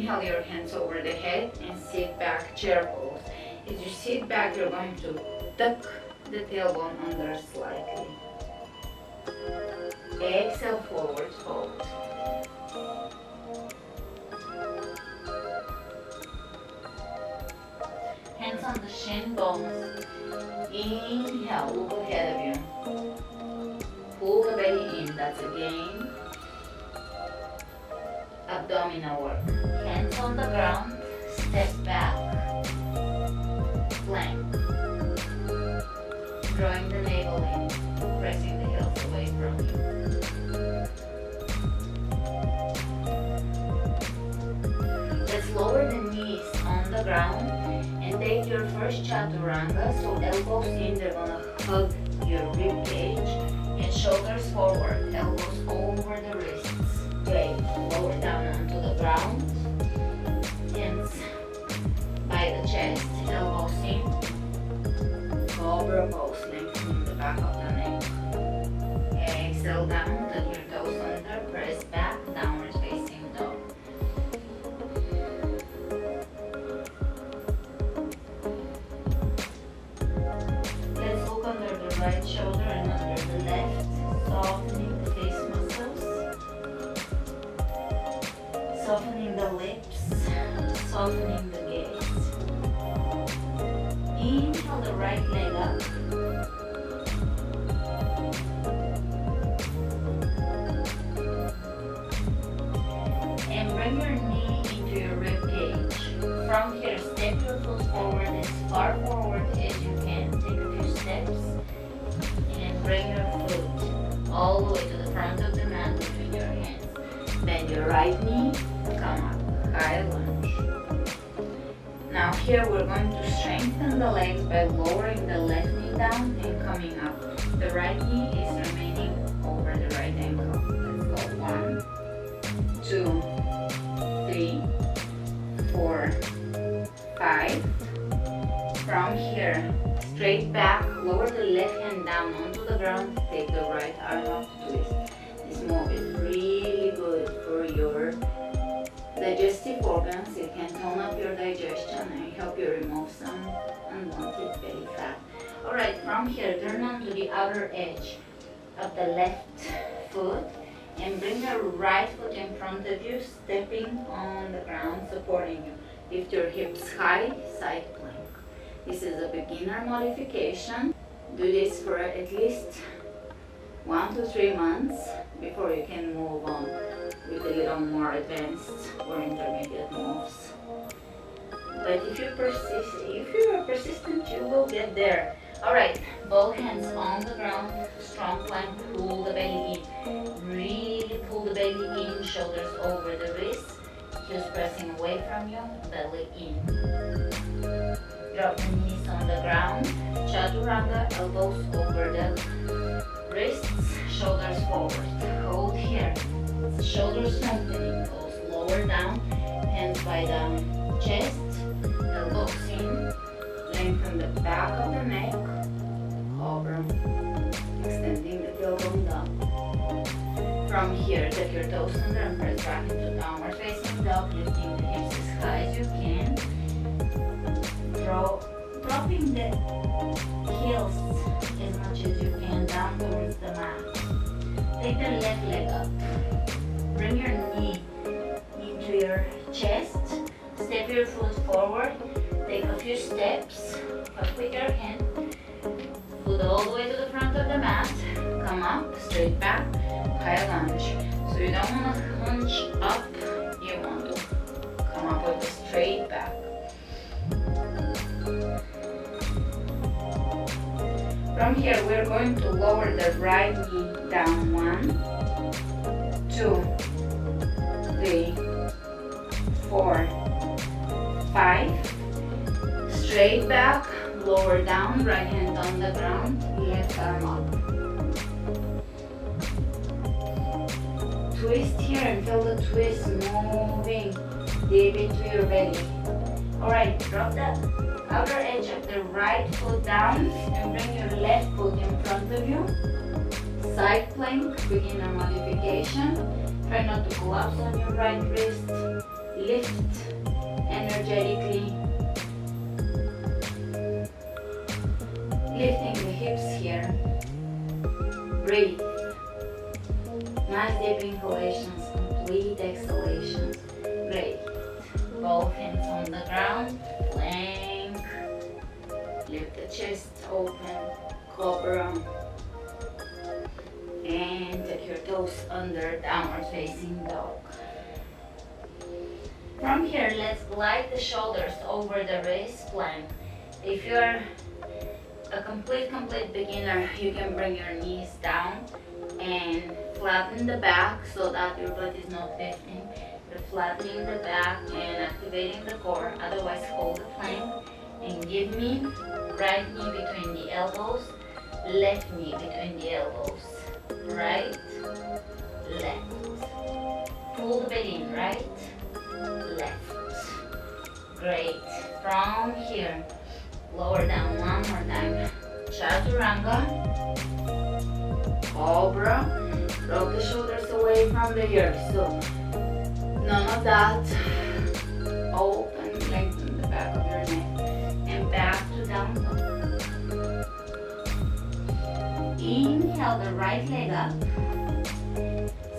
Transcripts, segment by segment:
Inhale your hands over the head and sit back, chair pose. As you sit back, you're going to tuck the tailbone under slightly. Exhale, forward fold. Hands on the shin bones. Inhale, look ahead of you. Pull the belly in, that's again abdominal work. Hands on the ground, step back, plank. Drawing the navel in, pressing the heels away from you. Let's lower the knees on the ground and take your first chaturanga. So elbows in, they're gonna hug your rib cage and shoulders forward, elbows over the wrists. Great. Lower down onto the ground. Hands by the chest, elbows in. Cobra pose, lengthening the back of the neck. Exhale down, tuck your toes under, press back, downward facing dog. Let's look under the right shoulder and under the left, softening the face muscles, softening the lips, softening the gaze. Inhale the right leg up. And bring your knee into your rib cage. From here, step your foot forward as far forward as you can. Take a few steps and bring your foot all the way to the front of the mat between your hands. Bend your right knee, come up, high lunge. Now here we're going to strengthen the legs by lowering the left knee down and coming up. The right knee is remaining over the right ankle. Let's go 1, 2, 3, 4, 5. From here, straight back, lower the left hand down onto the ground, take the right arm up, twist. This move is really good for your digestive organs. It can tone up your digestion and help you remove some unwanted belly fat. Alright, from here, turn onto the outer edge of the left foot and bring your right foot in front of you, stepping on the ground, supporting you. Lift your hips high, side plank. This is a beginner modification. Do this for at least 1 to 3 months before you can move on with a little more advanced or intermediate moves. But if you are persistent, you will get there. Alright, both hands on the ground, strong plank, pull the belly in. Really pull the belly in, shoulders over the wrists, heels pressing away from you, belly in. Drop the knees on the ground, chaturanga, elbows over the wrists, shoulders forward. Hold here. Shoulders strengthening, goes lower down, hands by the chest, elbows in, lengthen the back of the neck, cobra, extending the tailbone down. From here, take your toes under and press back into downward facing dog, lifting the hips as high as you can. Dropping the heels as much as you can down towards the mat. Take the left leg up. Bring your knee into your chest. Step your foot forward. Take a few steps. Up with your hand. Foot all the way to the front of the mat. Come up, straight back, high lunge. So you don't want to hunch up. You want to come up with a straight back. From here, we're going to lower the right knee down. 1, 2, 3, 4, 5. Straight back, lower down, right hand on the ground, left arm up. Twist here and feel the twist moving deep into your belly. Alright, drop the outer edge of the right foot down and bring your left foot in front of you. Side plank, beginner modification. Try not to collapse on your right wrist. lift energetically, lifting the hips here. Breathe. Nice deep inhalations, complete exhalations. Great. Both hands on the ground, plank. Lift the chest open, cobra. And take your toes under, downward facing dog. From here, let's glide the shoulders over the wrist, plank. If you're a complete beginner, you can bring your knees down and flatten the back so that your butt is not lifting. You're flattening the back and activating the core. Otherwise, hold the plank and give me right knee between the elbows, left knee between the elbows. Right, left. Pull the belly in, right, left. Great. From here, lower down one more time. Chaturanga, cobra. Drop the shoulders away from the earth. So none of that. Open, lengthen the back of your neck, and back to down dog. Inhale the right leg up.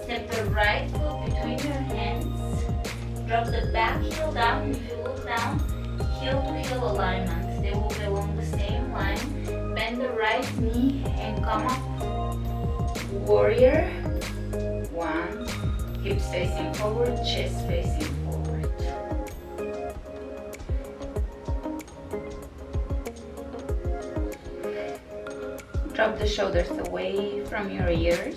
Step the right foot between your hands. Drop the back heel down. If you look down, heel to heel alignment. They will be along the same line. Bend the right knee and come up. Warrior. One. Hips facing forward, chest facing forward. Drop the shoulders away from your ears,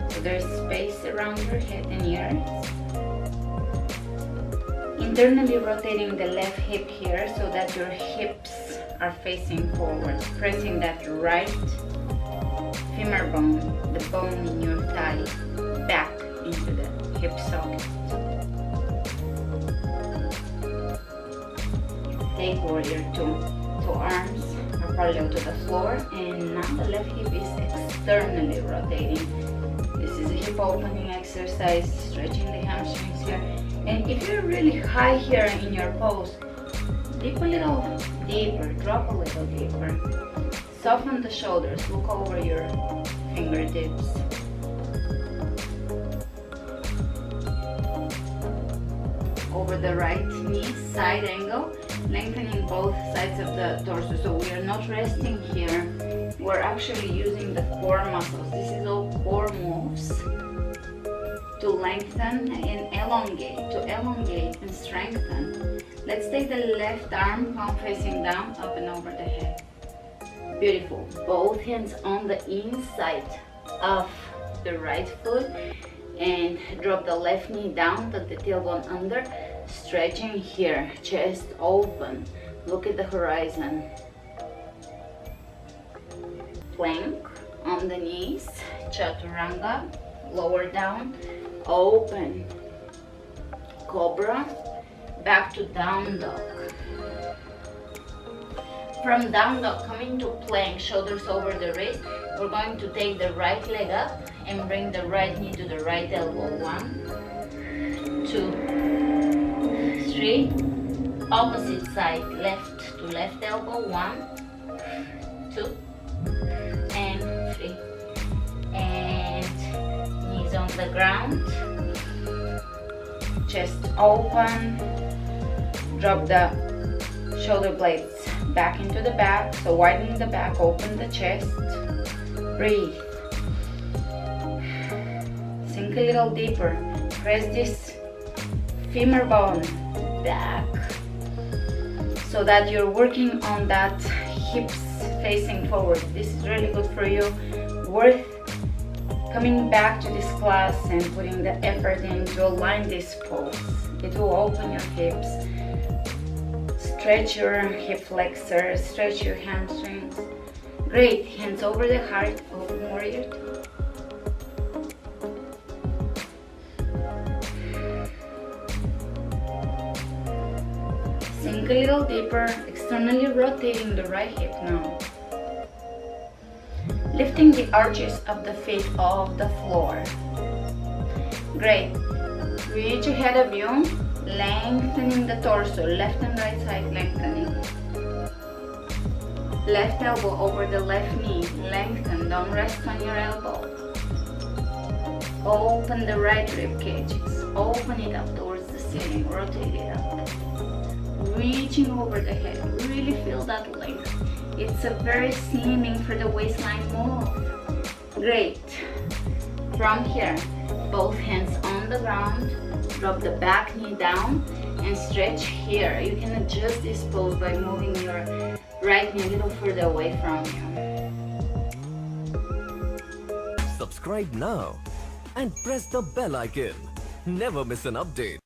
so there's space around your head and ears. Internally rotating the left hip here so that your hips are facing forward, pressing that right femur bone, the bone in your thigh, back into the hip socket. Take warrior two. Two arms are parallel to the floor, and now the left hip is externally rotating. This is a hip opening exercise, stretching the hamstrings here. And if you're really high here in your pose, dip a little deeper, drop a little deeper. Soften the shoulders, look over your fingertips. Over the right knee, side angle, lengthening both sides of the torso. So we are not resting here. We're actually using the core muscles. This is all core moves to lengthen and elongate and strengthen. Let's take the left arm, palm facing down, up and over the head. Beautiful. Both hands on the inside of the right foot and drop the left knee down, tuck the tailbone under, stretching here, chest open, look at the horizon. Plank on the knees, chaturanga, lower down, open, cobra, back to down dog. From down dog, coming to plank, shoulders over the wrist, we're going to take the right leg up and bring the right knee to the right elbow. 1, 2, 3. Opposite side, left to left elbow. 1, 2, and 3. And knees on the ground. Chest open. Drop the shoulder blades back into the back, so widening the back, open the chest. Breathe. Sink a little deeper. Press this femur bone back so that you're working on that hips facing forward. This is really good for you. Worth coming back to this class and putting the effort in to align this pose. It will open your hips. Stretch your hip flexors, stretch your hamstrings. Great, hands over the heart, open warrior two. Sink a little deeper, externally rotating the right hip now. Lifting the arches of the feet off the floor. Great, reach ahead of you, Lengthening the torso, left and right side lengthening. Left elbow over the left knee, lengthen, don't rest on your elbow. Open the right rib cages, open it up towards the ceiling, rotate it up. Reaching over the head, really feel that length. It's a very slimming for the waistline move. Great. From here, both hands on the ground, drop the back knee down and stretch here. You can adjust this pose by moving your right knee a little further away from you. Subscribe now and press the bell icon. Never miss an update.